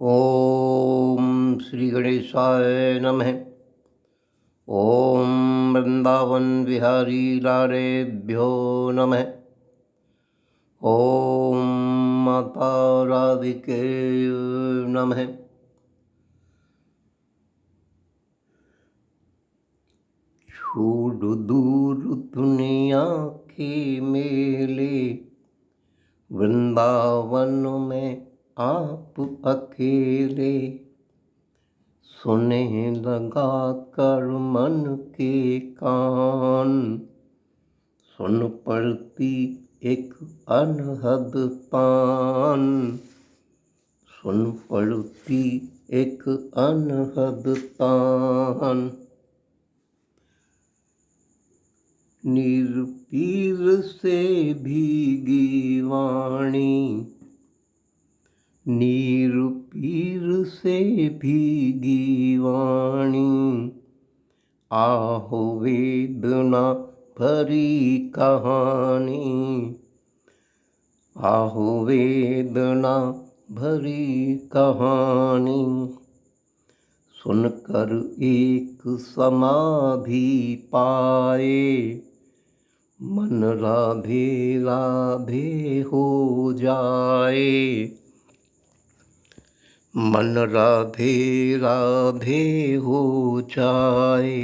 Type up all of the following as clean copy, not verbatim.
ओम श्री गणेशाय नमः। ओम वृंदावन विहारी लालेभ्यो नमः। ओम माता राधिके नमः। छोड़ दूर दुनिया के मेले, वृंदावन में आप अकेले। सुने लगा कर मन के कान, सुन पड़ती एक अनहद तान। सुन पड़ती एक अनहद तान। निरपीर से भीगी वाणी, निरपीर से भीगी वाणी। आहो वेदना भरी कहानी, आहो वेदना भरी कहानी। सुनकर एक समाधि पाए, मन राधे राधे हो जाए। मन राधे राधे हो जाए।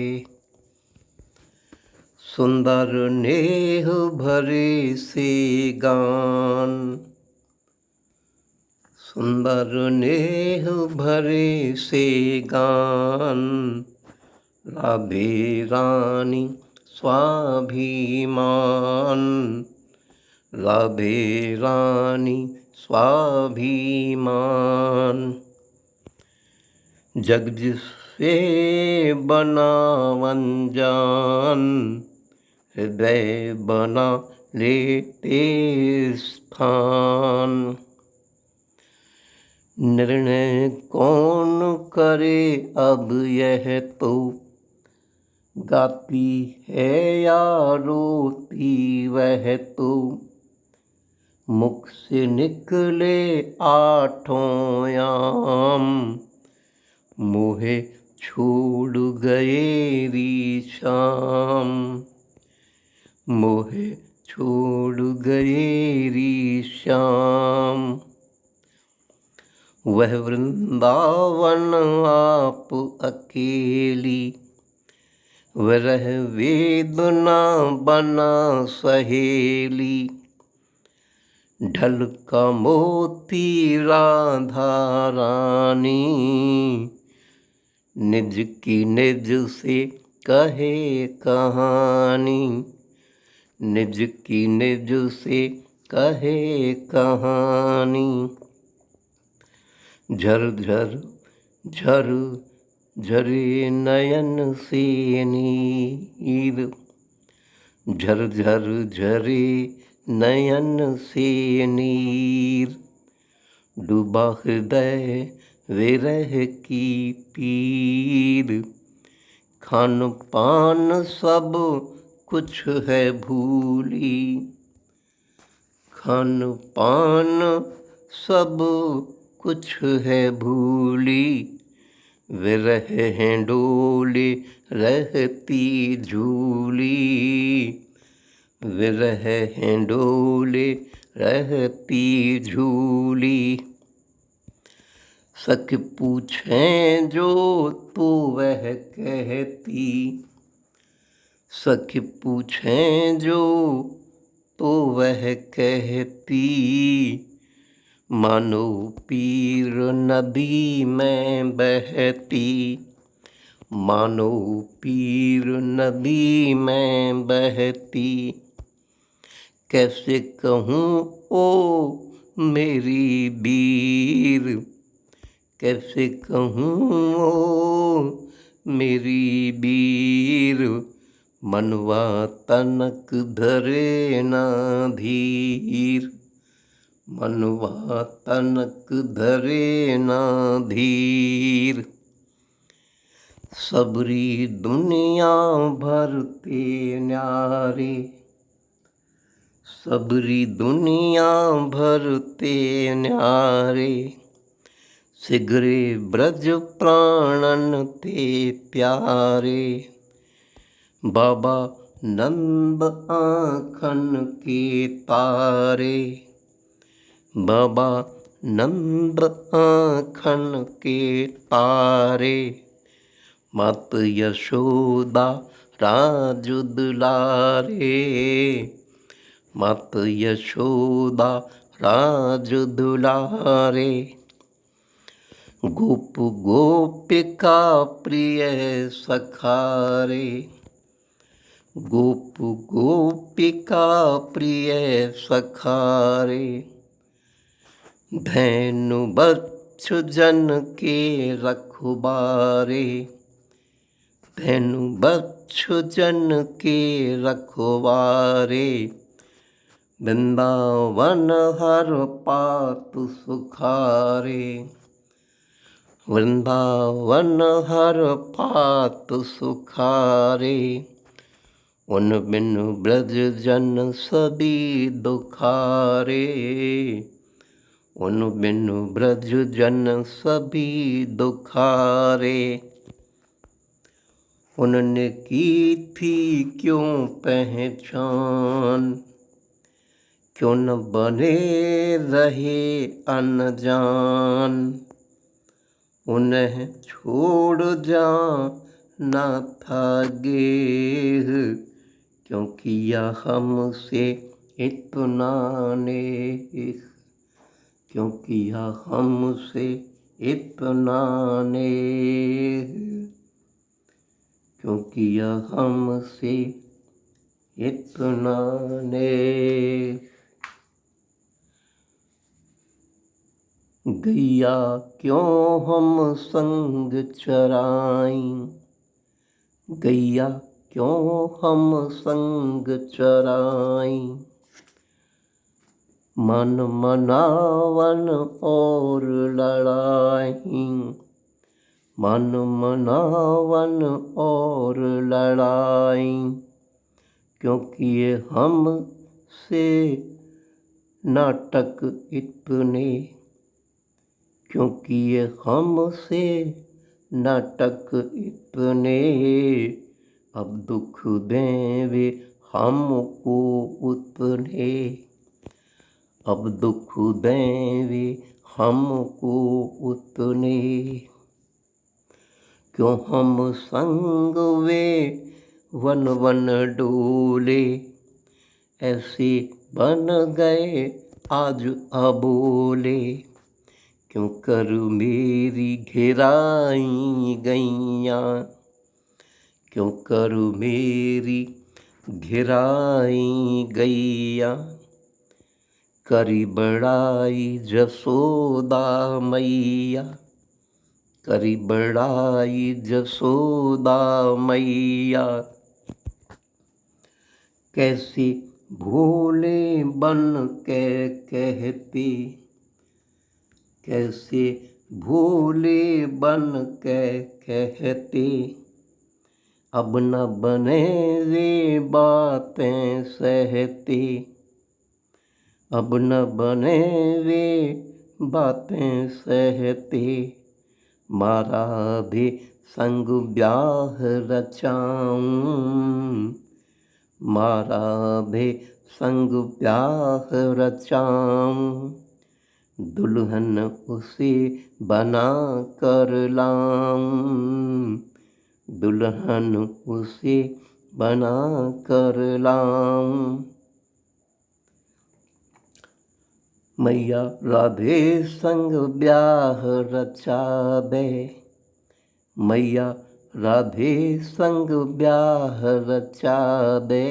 सुंदर नेह भरे से गान, सुंदर नेह भरे से गान। राधे रानी स्वाभिमान, राधे रानी स्वाभिमान। जग जिससे बना अनजान, हृदय बना लेते स्थान। निर्णय कौन करे अब यह तो, गाती है या रोती वह तो। मुख से निकले आठों याम, मोहे छोड़ गए री श्याम। मोहे छोड़ गए री श्याम। वह वृंदावन आप अकेली, वह वेदना बना सहेली। ढल का मोती राधा रानी, निज की निज से कहे कहानी। निज की निज से कहे कहानी। झर झर झर झरे नयन से नीर, झर झर झरे नयन से नीर। डूबा हृदय विरह की पीर। खान पान सब कुछ है भूली, खान पान सब कुछ है भूली। विरह हैं डोले रहती झूली, विरह हैं डोले रहती झूली। सख पूछें जो तो वह कहती, सख पूछें जो तो वह कहती। मानो पीर नदी में बहती, मानो पीर नदी में बहती। कैसे कहूँ ओ मेरी बीर, कैसे कहूँ ओ मेरी बीर। मनवा तनक धरे ना धीर, मनवा तनक धरे ना धीर। सबरी दुनिया भरते न्यारे, सबरी दुनिया भरते न्यारे। सिगरे ब्रज प्राणन ते प्यारे, बाबा नंद आँखन के तारे, बाबा नंद आँखन के तारे, मात यशोदा राज दुलारे, मात यशोदा राज दुलारे, गोप गोपिका प्रिय सखारे, गोप गोपिका प्रिय सखारे, धैनु बच्छु जन के रखवारे, धैनु बच्छु जन के रखवारे, वृंदावन हर पातु सुखारे, वृंदावन हर पातु सुखारे, उन बिन ब्रज जन सभी दुखारे, उन बिन ब्रज जन सभी दुखारे, उनने की थी क्यों पहचान, क्यों न बने रहे अनजान, उन्हें छोड़ जाना था गेह, क्यों किया हमसे इतना नेह, क्यों किया हमसे इतना नेह, क्यों किया हमसे इतना नेह। गैया क्यों हम संग चराई, गैया क्यों हम संग चराई, मन मनावन और लड़ाई, मन मनावन और लड़ाई, क्योंकि ये हमसे नाटक इतने, क्योंकि ये हमसे नाटक इतने, अब दुख दें वे हमको उतने, अब दुख दें वे हमको उतने, क्यों हम संग वे वन वन डोले, ऐसे बन गए आज अबोले, क्यों कर मेरी घेराई गैयाँ, क्यों कर मेरी घेराई गैयाँ, करी बड़ाई जसोदा मैया, करी बड़ाई जसोदा मैया, कैसे भोले बन के कहती, कैसे भोले बन के कहते, अब न बने वे बातें सहते, अब न बने वे बातें सहते, मारा भी संग ब्याह रचाऊं, मारा भी संग ब्याह रचाऊं, दुल्हन उसे बना कर लाऊं, दुल्हन उसे बना कर लाऊं, मैया राधे संग ब्याह रचाबे, मैया राधे संग ब्याह रचाबे,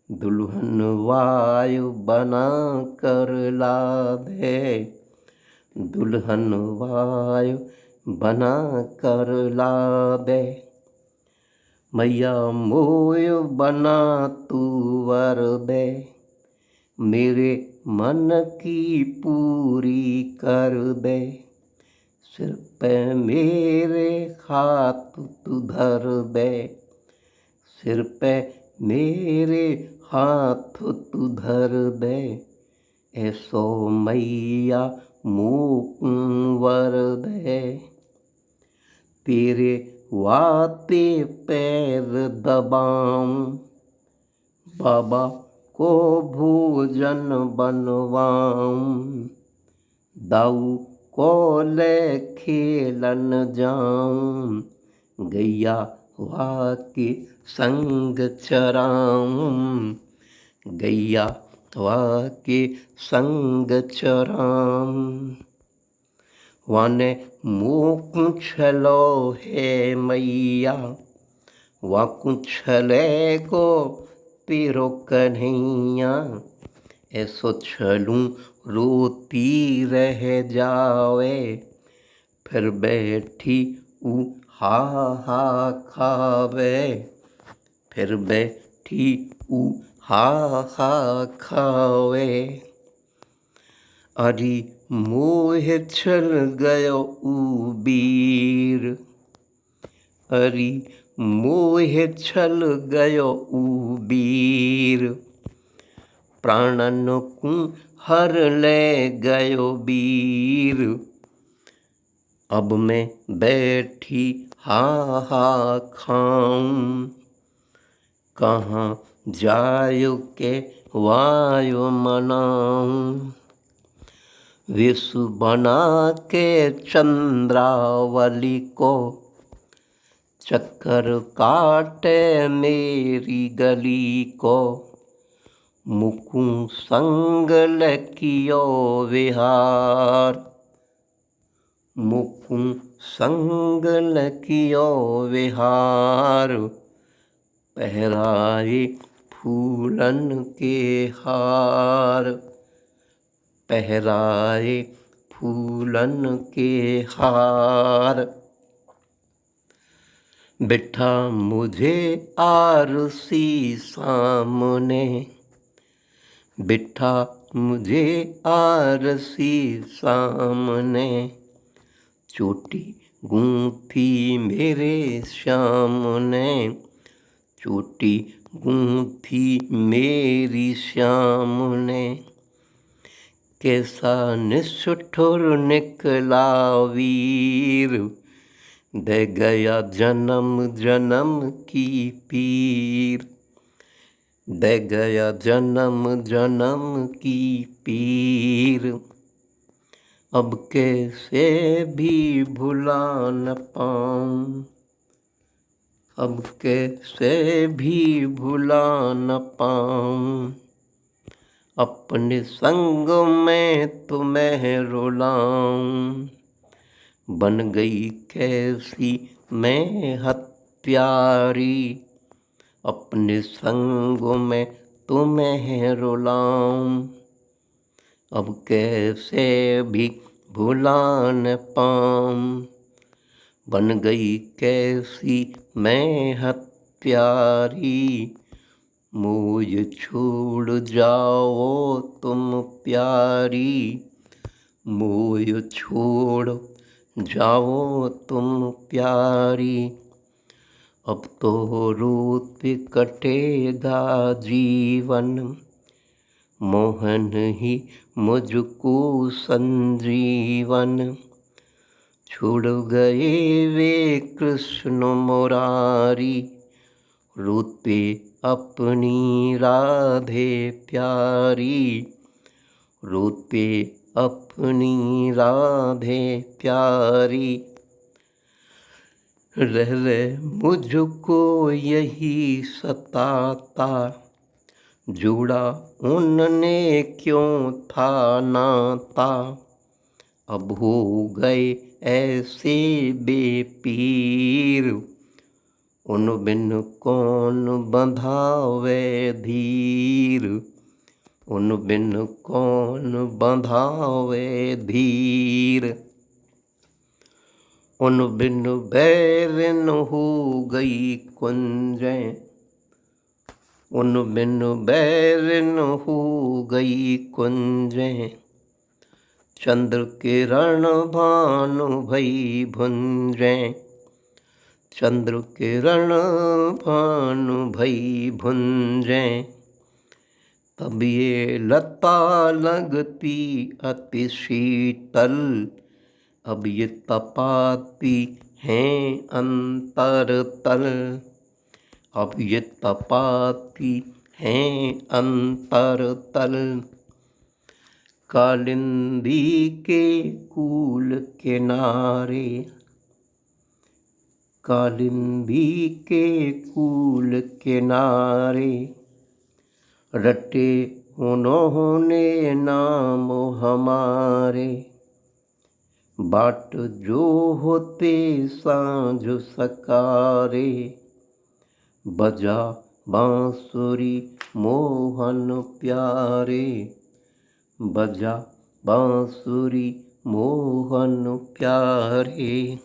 दुल्हन वायु बना कर लावे, दुल्हन वायु बना कर लावे, मैया मोय बना तू वर दे, मेरे मन की पूरी कर दे, सिर पे मेरे हाथ तू धर दे, सिर पे मेरे हाथ तू धर दे, ऐसो मैया मूक दे। तेरे वाते पैर दबाऊं, बाबा को भोजन बनवाऊं, दाऊ को ले खेलन जाऊं, गैया वाके संग चराऊं, गैया वाके संग चराऊं। वाने मूक छलो है मैया, वाकू छले को तेरो कन्हैया, ऐसो छलूं रोती रह जावे, फिर बैठी ऊ हा हा खावे, फिर बैठी ऊ हा हा खावे। अरे मोह छल गयो ऊ बीर, अरे मोह छल गयो ऊ बीर, प्राणन को हर ले गयो बीर, अब मैं बैठी हा हा खाऊं, कहाँ जायो के वायो मनाऊं, विष बना के चंद्रावली को, चक्कर काटे मेरी गली को, मुकु संग लकियो विहार, मुकु संग लकियो विहार, पहराए फूलन के हार, पहराए फूलन के हार। बिठा मुझे आरसी सामने, बिठा मुझे आरसी सामने, चोटी गूंथी मेरे श्याम ने, चोटी गूंथी मेरी श्याम ने, कैसा निष्ठुर निकला वीर, दे गया जन्म जन्म की पीर, दे गया जन्म जन्म की पीर। अब कैसे भी भुला न पाऊं, अब कैसे भी भुला न पाऊं, अपने संग में तुम्हें रुलाऊं, बन गई कैसी मैं हत्यारी, अपने संग में तुम्हें रुलाऊं, अब कैसे भी भुला न पाऊं, बन गई कैसी मैं हत्यारी, मुझे छोड़ जाओ तुम प्यारी, मुझे छोड़ जाओ तुम प्यारी, अब तो रोते कटेगा जीवन, मोहन ही मुझको संजीवन, छोड़ गए वे कृष्ण मुरारी, रोते अपनी राधे प्यारी, रोते अपनी राधे प्यारी। रह मुझको यही सताता, जुड़ा उनने क्यों था नाता, अब हो गए ऐसे बेपीर, उन बिन कौन बंधावे धीर, उन बिन कौन बंधावे धीर, उन बिन बैरन हो गई कुंजें, उन बिन बैरन हो गई कुंजें, चंद्र किरण भानु भई भुंजें, चंद्र किरण भानु भई भुंजें, अब ये लता लगती अति शीतल, अब ये तपाती हैं अंतर तल, अब ये तपाती हैं अंतर तल। कालिंदी के कूल किनारे, कालिंदी के कूल किनारे, रटे उन्होंने नाम हमारे। बाट जो होते सांझ सकारे, बजा बांसुरी मोहन प्यारे, बजा बांसुरी मोहन प्यारे।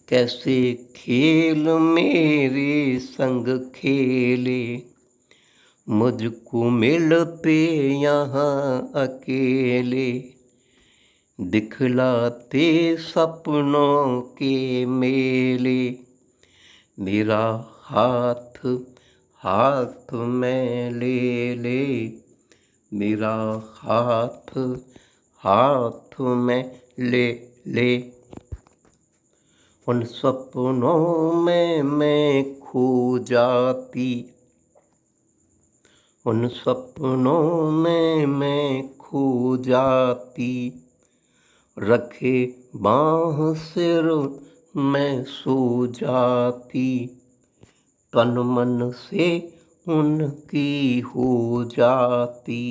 कैसे खेल मेरे संग खेले, मुझको मिलते यहाँ अकेले। दिखलाते सपनों के मेले, मेरा हाथ हाथ में ले ले, मेरा हाथ हाथ में ले ले। उन सपनों में मैं खो जाती, उन सपनों में मैं खो जाती। रखे बाँह सिर में सो जाती, तन मन से उनकी हो जाती।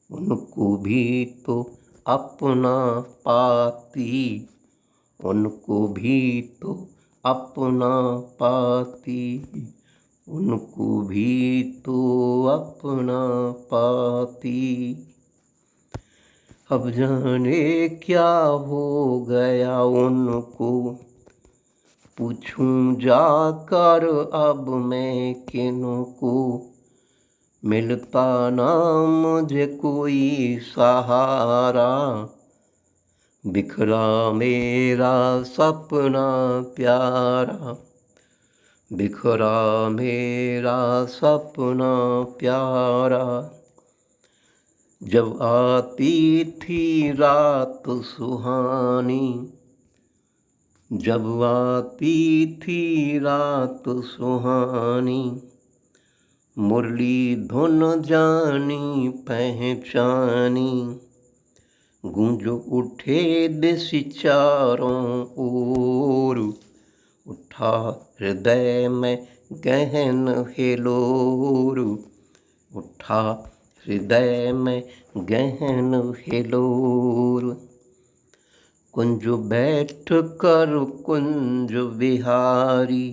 उनको भी तो अपना पाती, उनको भी तो अपना पाती, उनको भी तो अपना पाती। अब जाने क्या हो गया उनको, पूछूं जाकर अब मैं किनको। मिलता ना मुझे कोई सहारा, बिखरा मेरा सपना प्यारा, बिखरा मेरा सपना प्यारा। जब आती थी रात सुहानी, जब आती थी रात सुहानी। मुरली धुन जानी पहचानी, गूंज उठे दिश चारों ओर। उठा हृदय में गहन हिलोर, उठा हृदय में गहन हिलोर। कुंज बैठ कर कुंज विहारी,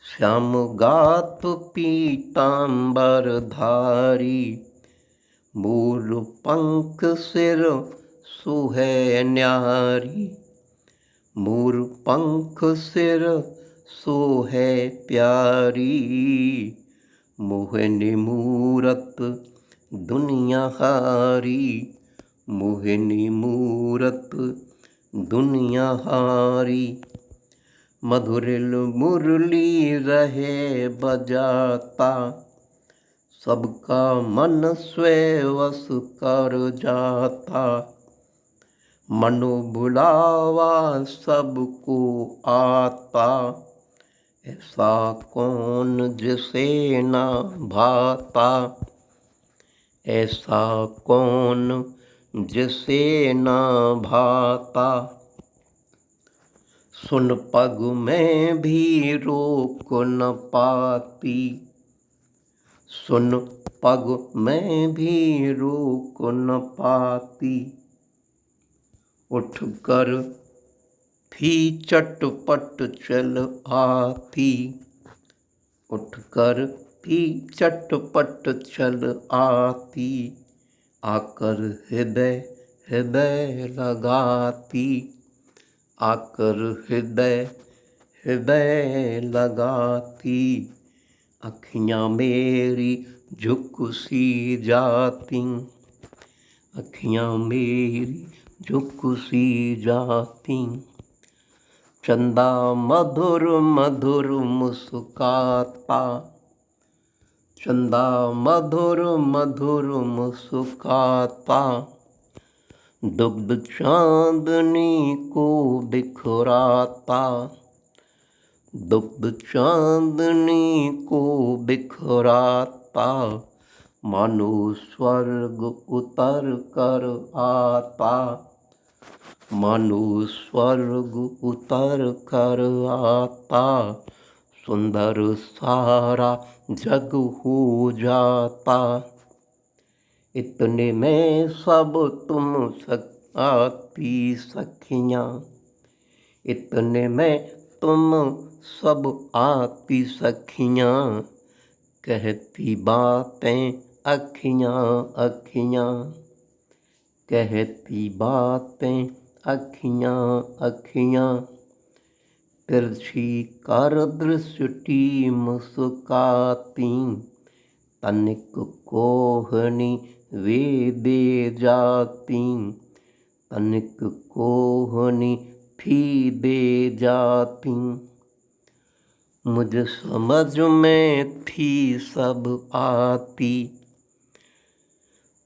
श्याम गात पीतांबर धारी। मूल पंख सिर सोहे न्यारी, मूल पंख सिर सोहे प्यारी। मोहिनी मूरत दुनिया हारी, मोहिनी मूरत दुनिया हारी। मधुरिल मुरली रहे बजाता, सबका मन स्वयं वश कर जाता। मनो बुलावा सबको आता, ऐसा कौन जिसे ना भाता, ऐसा कौन जिसे ना भाता। सुन पग में भी रोक न पाती, सुन पग में भी रोक न पाती। उठकर भी चटपट चल आती, उठकर भी चटपट चल आती। आकर हृदय हृदय लगाती, आकर हृदय हृदय लगाती। अखियाँ मेरी झुक सी जाती, अखियाँ मेरी झुक सी जाती। चंदा मधुर मधुर मुस्काता, चंदा मधुर मधुर मुस्काता, दुग्ध चांदनी को बिखराता, दुग्ध चांदनी को बिखराता, मानो स्वर्ग उतर कर आता, मानो स्वर्ग उतर कर आता, सुंदर सारा जग हो जाता। इतने में सब तुम आती सखियाँ, इतने में तुम सब आती सखियाँ, कहती बातें अखियाँ अखियाँ, कहती बातें अखियाँ अखियाँ, तिरछी कर दृष्टि मुस्काती, तनिक कोहनी वे दे जाती, तनिक कोहनी फी दे जाती। मुझ समझ में थी सब आती,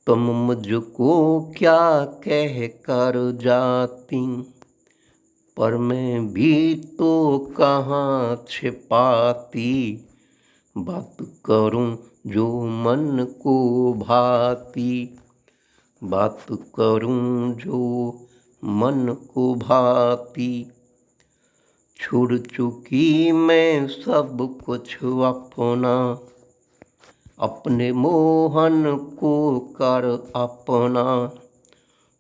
तुम मुझको क्या कह कर जाती, पर मैं भी तो कहाँ छिपाती, बात करूं जो मन को भाती, बात करूं जो मन को भाती। छोड़ चुकी मैं सब कुछ अपना, अपने मोहन को कर अपना,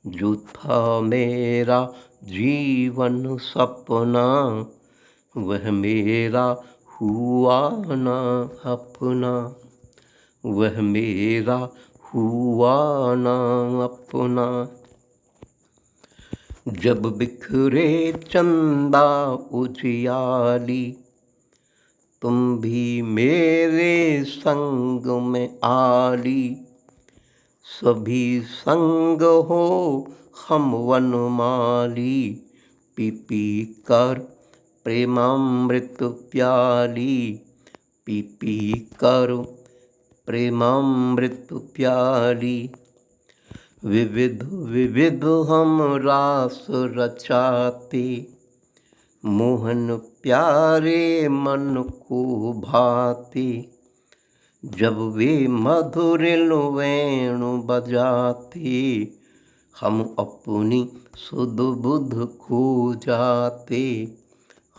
जो था मेरा जीवन सपना, वह मेरा हुआ ना अपना, वह मेरा हुआ ना अपना। जब बिखरे चंदा उजियाली, तुम भी मेरे संग में आली, सभी संग हो हम वनमाली, पी पी कर प्रेमामृत प्याली, पी पी कर प्रेमामृत प्याली। विविध विविध हम रास रचाते, मोहन प्यारे मन को भाते, जब वे मधुर वेणु बजाते, हम अपनी सुध बुध खो जाते,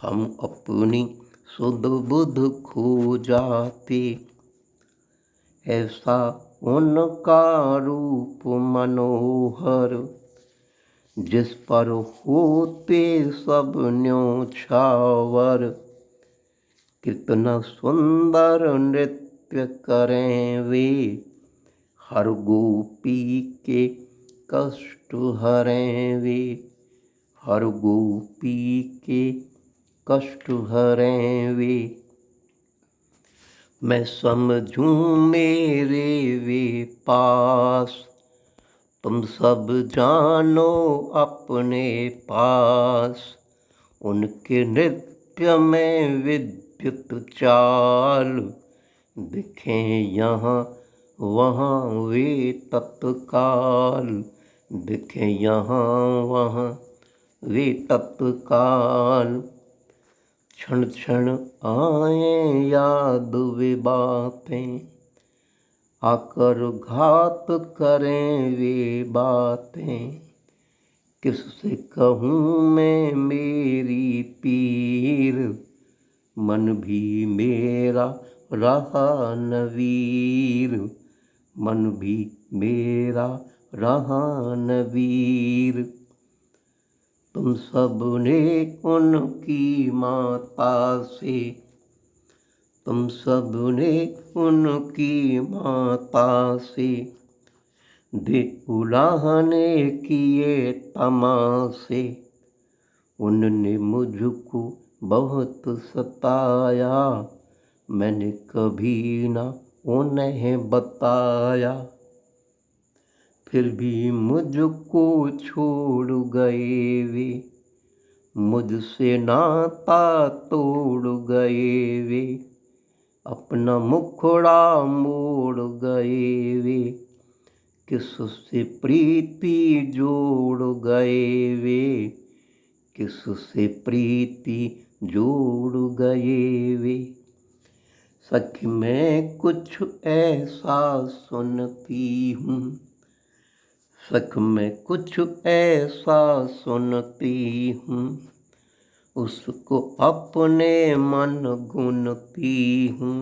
हम अपनी सुध बुध खो जाते। ऐसा उनका रूप मनोहर, जिस पर होते सब न्योछावर, कितना सुंदर नृत्य करें वे, हर गोपी के कष्ट हरें वे, हर गोपी के कष्ट हरें वे। मैं समझूं मेरे वे पास, तुम सब जानो अपने पास, उनके नृत्य में विद्युत चाल, दिखें यहाँ वहाँ वे तत्काल, दिखें यहाँ वहाँ वे तत्काल। क्षण क्षण आए याद वे बातें, आकर घात करें वे बातें, किससे कहूँ मैं मेरी पीर, मन भी मेरा रहा न वीर, मन भी मेरा रहा न वीर। तुम सब ने उनकी माता से, तुम सब ने उनकी माता से, दे उलाहने किए तमाशे, उनने मुझको बहुत सताया, मैंने कभी ना उन्हें बताया, फिर भी मुझको छोड़ गए वे, मुझसे नाता तोड़ गए वे, अपना मुखड़ा मोड़ गए वे, किससे प्रीति जोड़ गए वे, किससे प्रीति जोड़ गए वे। सखी मैं कुछ ऐसा सुनती हूँ, सख मैं कुछ ऐसा सुनती हूँ, उसको अपने मन गुनती हूँ।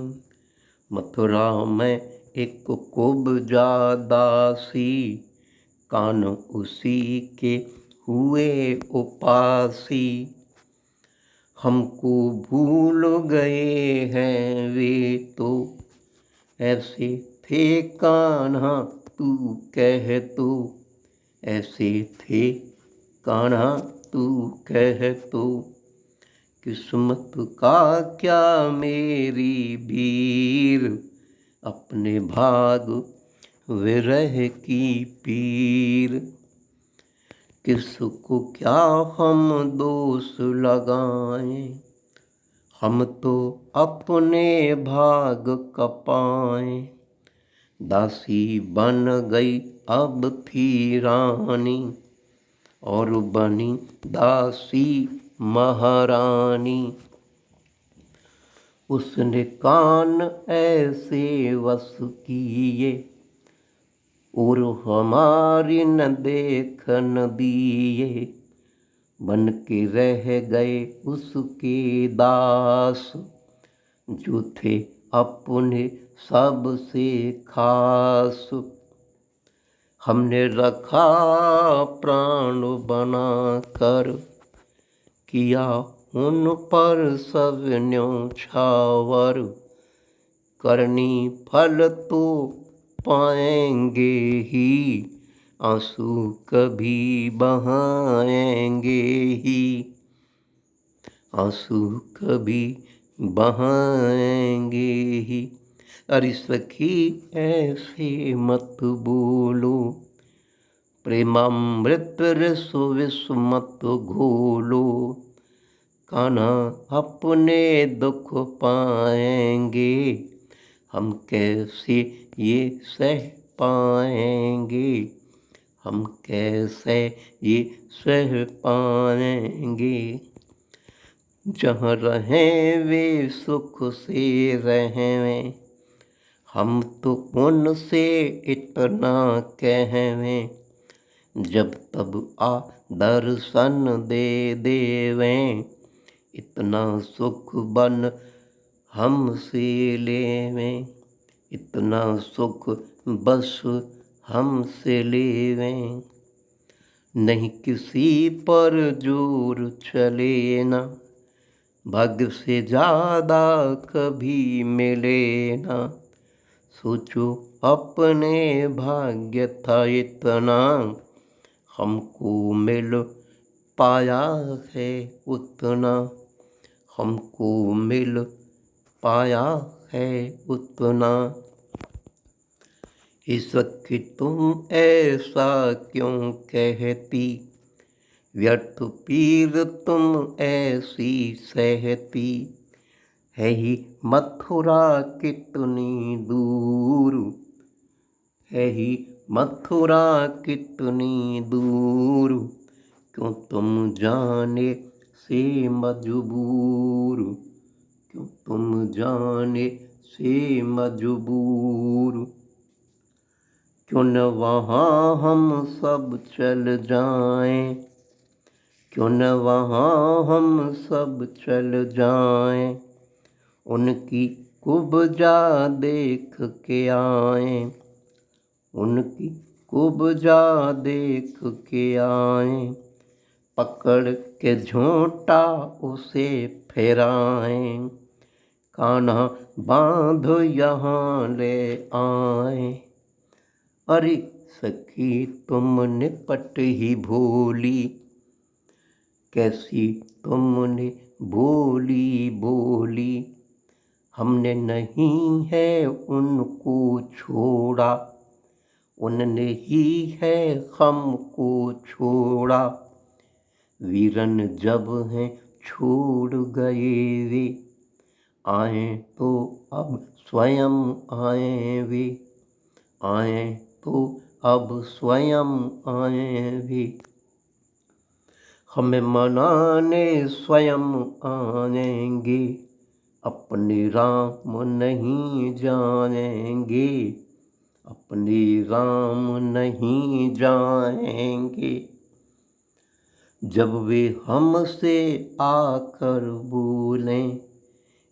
मथुरा में एक कुब्जा दासी, कान उसी के हुए उपासी। हमको भूल गए हैं वे तो, ऐसे थे कान्हा तू कह तो, ऐसे थे कान्हा तू कह तो। किस्मत का क्या मेरी वीर, अपने भाग विरह की पीर। किसको क्या हम दोष लगाएं, हम तो अपने भाग कपाएं। दासी बन गई अब थी रानी, और बनी दासी महारानी। उसने कान ऐसे वश किए, और हमारी न देखन दिए। बन के रह गए उसके दास, जो थे अपने सबसे खास। हमने रखा प्राण बना कर, किया उन पर सब न्योछावर। करनी फल तो पाएंगे ही, आंसू कभी बहाएंगे ही, आंसू कभी बहाएंगे ही। अरे सखी ऐसे मत बोलो, प्रेमामृत रस विष मत घोलो। कान्हा अपने दुख पाएंगे, हम कैसे ये सह पाएंगे, हम कैसे ये सह पाएंगे। जहाँ रहें वे सुख से रहें, हम तो उनसे इतना कहें। जब तब आ दर्शन दे देवें, इतना सुख बन हमसे लेवें, इतना सुख बस हमसे लेवें। नहीं किसी पर जोर चले ना, भाग्य से ज़्यादा कभी मिले ना। सोचो अपने भाग्य था इतना, हमको मिल पाया है उतना, हमको मिल पाया है उतना। इस सखी तुम ऐसा क्यों कहती, व्यर्थ पीर तुम ऐसी सहती। है ही मथुरा कितनी दूर, है ही मथुरा कितनी दूर। क्यों तुम जाने से मजबूर, क्यों तुम जाने से मजबूर। क्यों न वहाँ हम सब चल जाएं, क्यों न वहाँ हम सब चल जाएं। उनकी कुब्जा देख के आएं, उनकी कुब्जा देख के आएं। पकड़ के झोंटा उसे फिराएं, कान्हा बांध यहाँ ले आएं। अरे सखी तुमने पट ही भोली, कैसी तुमने बोली बोली। हमने नहीं है उनको छोड़ा, उनने ही है हमको छोड़ा। वीरन जब हैं छोड़ गए वे, आए तो अब स्वयं आए वे, आए तो अब स्वयं आए वे, हमें मनाने स्वयं आएंगे, अपने राम नहीं जाएंगे, अपने राम नहीं जाएंगे। जब वे हमसे आकर बोलें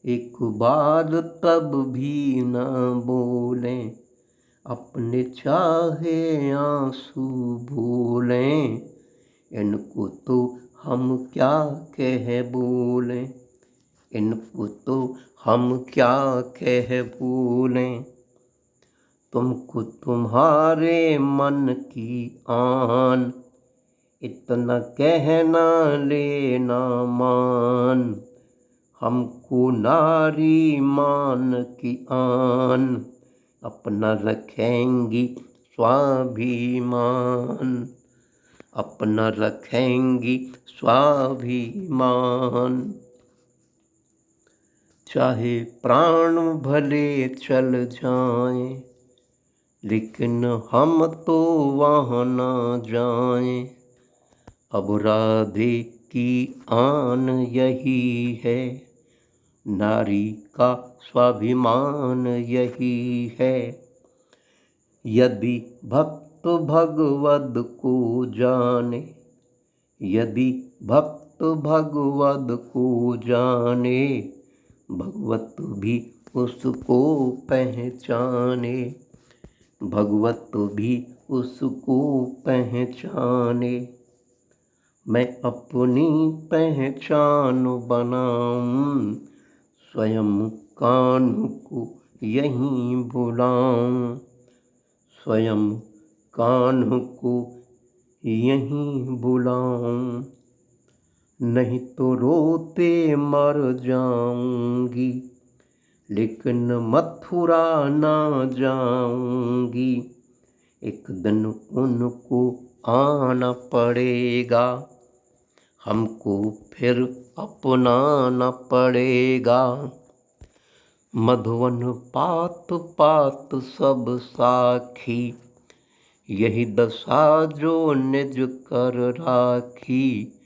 एक बार तब भी न बोलें, अपने चाहे आंसू भूलें, इनको तो हम क्या कह बोलें, इनको तो हम क्या कह बोलें। तुमको तुम्हारे मन की आन, इतना कहना लेना मान, हमको नारी मान की आन, अपना रखेंगी स्वाभिमान, अपना रखेंगी स्वाभिमान। चाहे प्राण भले चल जाएं, लेकिन हम तो वहाँ न जाएं। अब राधे की आन यही है, नारी का स्वाभिमान यही है। यदि भक्त भगवद को जाने, यदि भक्त भगवद को जाने, भगवत भी उसको पहचाने, भगवत भी उसको पहचाने। मैं अपनी पहचान बनाऊं, स्वयं कान्ह को यहीं बुलाऊं, स्वयं कान्ह को यहीं बुलाऊं। नहीं तो रोते मर जाऊंगी, लेकिन मथुरा ना जाऊंगी। एक दिन उनको आना पड़ेगा, हमको फिर अपनाना पड़ेगा। मधुवन पात पात सब साखी, यही दशा जो निज कर राखी।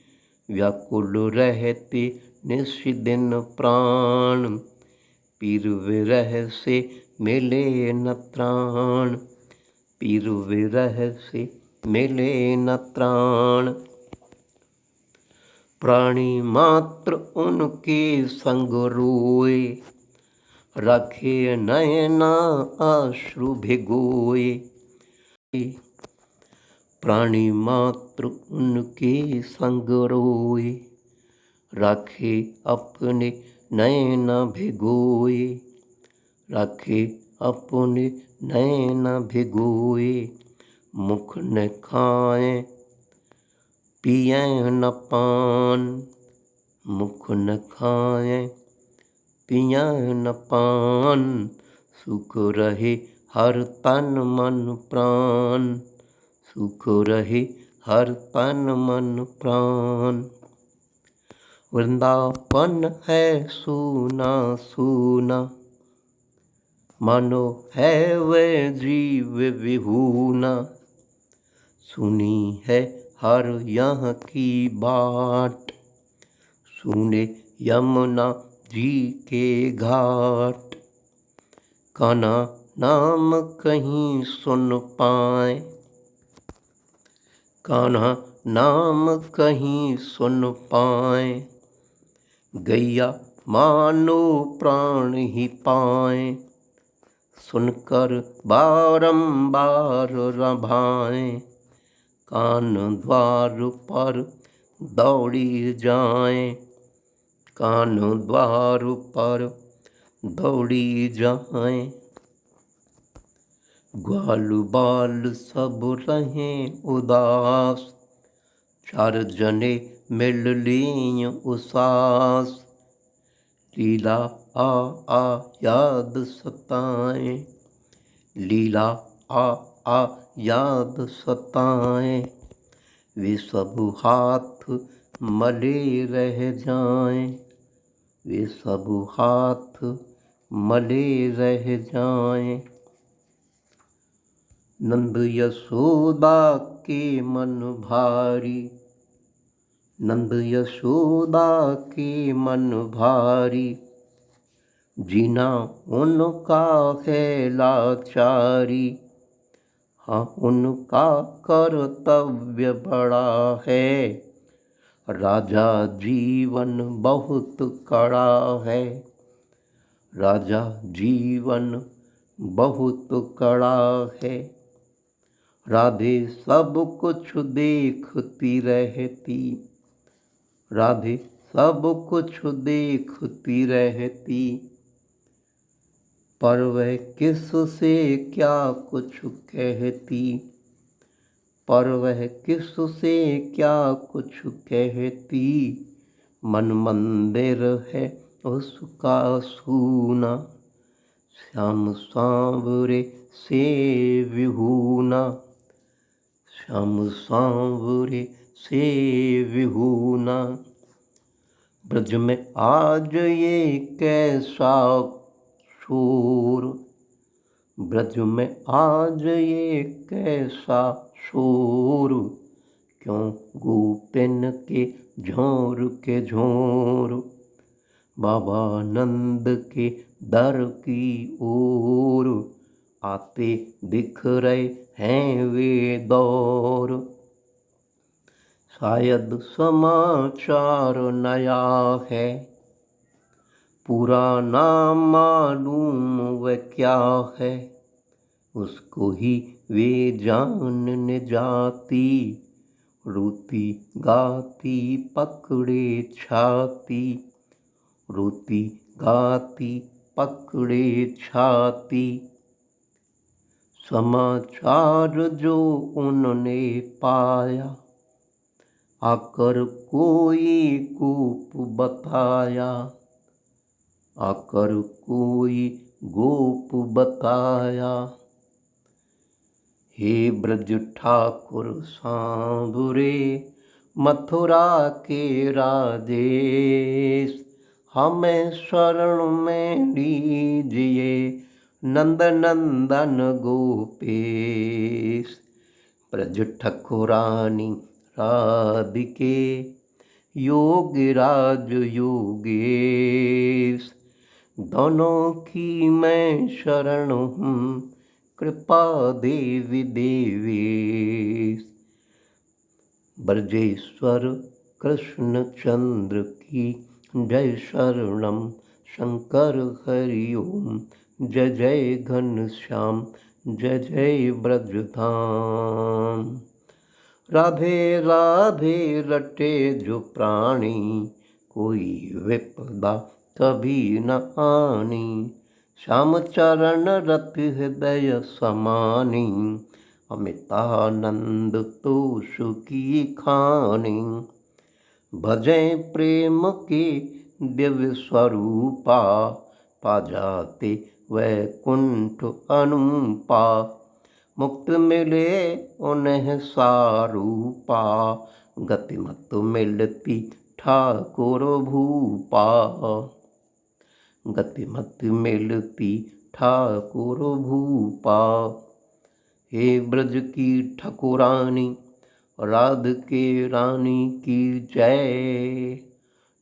व्याकुल रहते निश दिन प्राण, पीर विरह से मिले न त्राण, पीर विरह से मिले न त्राण। प्राणी मात्र उनके संग रोए, रखे नयना अश्रु भिगोए। प्राणी मात्र उनके संग रोए, रखे अपने नयना भिगोए, रखे अपने नयना भिगोए। मुख न खाए पिए न पान, मुख न खाए पिए न पान। सुख रहे हर तन मन प्राण, सुख रहे हर तन मन प्राण। वृंदावन है सूना सूना, मानो है वह जीव विहूना। सुनी है हर यहाँ की बाट, सुने यमुना जी के घाट। कान्हा नाम कहीं सुन पाए, कान्हा नाम कहीं सुन पाए। गैया मानो प्राण ही पाए, सुनकर बारंबार रभाएं। कान द्वार पर दौड़ी जाएं, कान द्वार पर दौड़ी जाएं। ग्वाल बाल सब रहें उदास, चार जने मिल लें उसास। लीला आ आ याद सताएं, लीला आ याद सताएं। वे सब हाथ मले रह जाएं, वे सब हाथ मले रह जाएं। नंद यशोदा के मन भारी, नंद यशोदा के मन भारी, जीना उनका है लाचारी। हाँ, उनका कर्तव्य बड़ा है, राजा जीवन बहुत कड़ा है, राजा जीवन बहुत कड़ा है। राधे सब कुछ देखती रहती, राधे सब कुछ देखती रहती, पर वह किससे क्या कुछ कहती, पर वह किससे क्या कुछ कहती। मन मंदिर है उसका सूना, श्याम सांवरे से विहूना, श्याम सांवरे से विहूना। ब्रज में आज ये कैसा शोर, ब्रज में आज ये कैसा शोर, क्यों गोपिन के झोर के झोर, बाबा नंद के दर की ओर आते दिख रहे हैं वे दौर। शायद समाचार नया है, पुराना मालूम वह क्या है, उसको ही वे जानने जाती, रोती गाती पकड़े छाती, रोती गाती पकड़े छाती। समाचार जो उन्होंने पाया, आकर कोई गोप बताया, आकर कोई गोप बताया। हे ब्रज ठाकुर सांवरे, मथुरा के राजेश, हमें शरण में लीजिए नंद नंदन गोपेश। ब्रज ठकुरानी राधिके, योगिराज योगेश, दोनों की मैं शरण हूँ, कृपा देवी देवेश। ब्रजेश्वर कृष्ण चंद्र की जय शरणम, शंकर हरि ओम, जय जय घनश्याम, जय जय ब्रजधाम। राधे राधे रटे जो प्राणी, कोई विपदा कभी न आनी, श्याम चरण रति हृदय समानी, अमितानंद तो सुखी खानी। भजें प्रेम के दिव्य स्वरूपा, पा जाते वैकुंठ अनुपा, मुक्त मिले उन्हें सारूपा, गति मत मिलती ठाकुर भूपा, गति मत मिलती ठाकुर भूपा। हे ब्रज की ठकुरानी, राध के रानी की जय,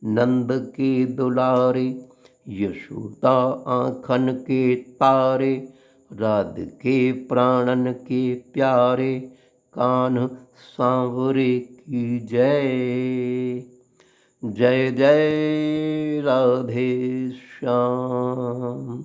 नंद के दुलारे, यशोदा आँखन के तारे, राध के प्राणन के प्यारे, कान्ह सांवरे की जय। जय जय राधे श्याम।